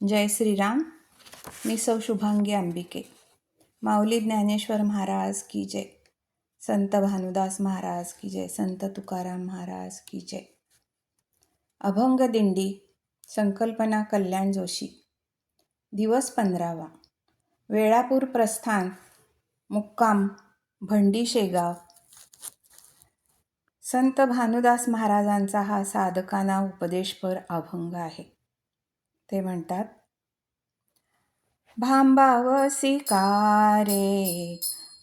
जय श्रीराम. मी सौ शुभांगी अंबिके. माऊली ज्ञानेश्वर महाराज की जय. संत भानुदास महाराज की जय. संत तुकाराम महाराज की जय. अभंग दिंडी. संकल्पना कल्याण जोशी. दिवस 15वा. वेळापूर प्रस्थान. मुक्काम भंडी शेगाव. संत भानुदास महाराजांचा हा साधकांना उपदेशपर अभंग आहे. ते म्हणतात, भांबावसी का रे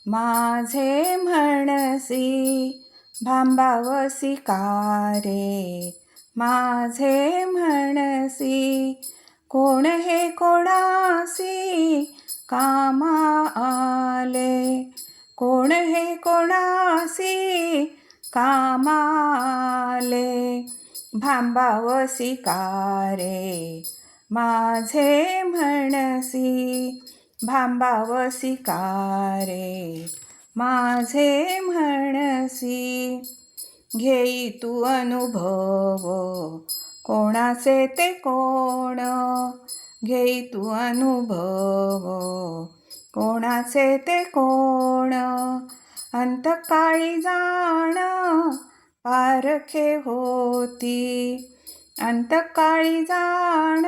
माझे म्हणसी, भांबावसी का रे माझे म्हणसी, कोण हे कोणासी कामा आले, कोण हे कोणासी कामा आले, भांबावसी का रे माझे म्हणसी, भांबावसी का रे माझे म्हणसी, घेई तू अनुभव कोणाचे ते कोण, घेई तू अनुभव कोणाचे ते कोण, अंतकाळी जाण पारखे होती, अंतकाळी जाण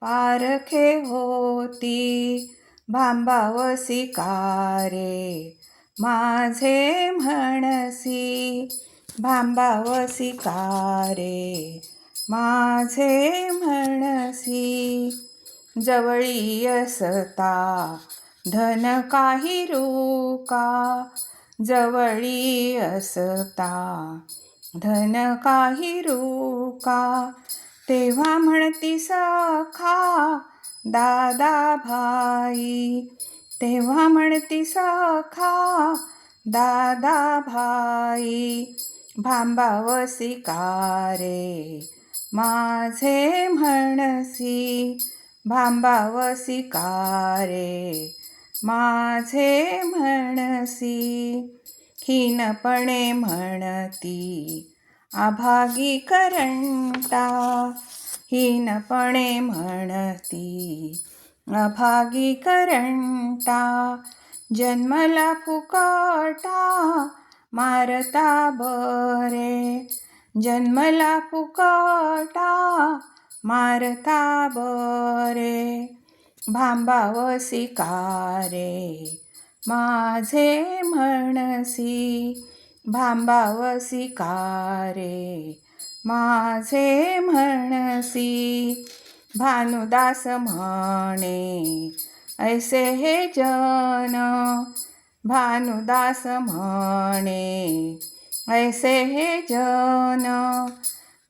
पारखे होती, भांबावसी का रे माझे म्हणसी, भांबावसी का रे माझे म्हणसी, जवळी असता धन काही रुका, जवळी असता धन काही रुका, तेव्हा म्हणती सखा दादा भाई, तेव्हा म्हणती सखा दादा भाई, भांबावसी का रे माझे म्हणसी, भांबावसी का रे माझे म्हणसी, हीनपणे म्हणती अभागी करंटा, हीनपणे म्हणती अभागी करंटा, जन्मला फुकटा मारता बरे, जन्मला फुकटा मारता बरे, भांबावसी का रे माझे म्हणसी, भांबावसी का रे माझे म्हणसी, भानुदास म्हणे ऐसे हे जन, भानुदास म्हणे ऐसे हे जन,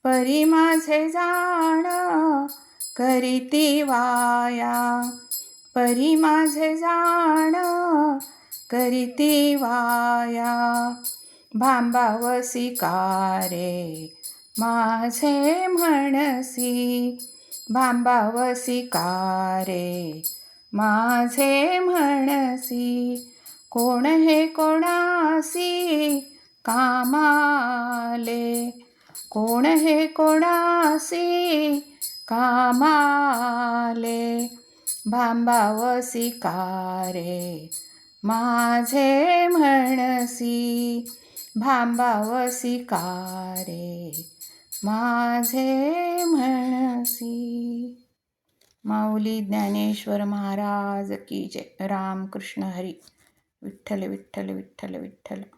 परी माझे जाण करीती वाया, परी माझे जाण करीती वाया, भांबावसी का रे माझे म्हणसी, भांबावसी का रे माझे म्हणसी, कोण हे कोणासी कामाले, कोण हे कोणासी कामाले, भांबावसी का रे माझे म्हणसी, भांबावसी का रे माझे म्हणसी. माऊली ज्ञानेश्वर महाराज की जय. रामकृष्ण हरी. विठ्ठल विठ्ठल विठ्ठल विठ्ठल.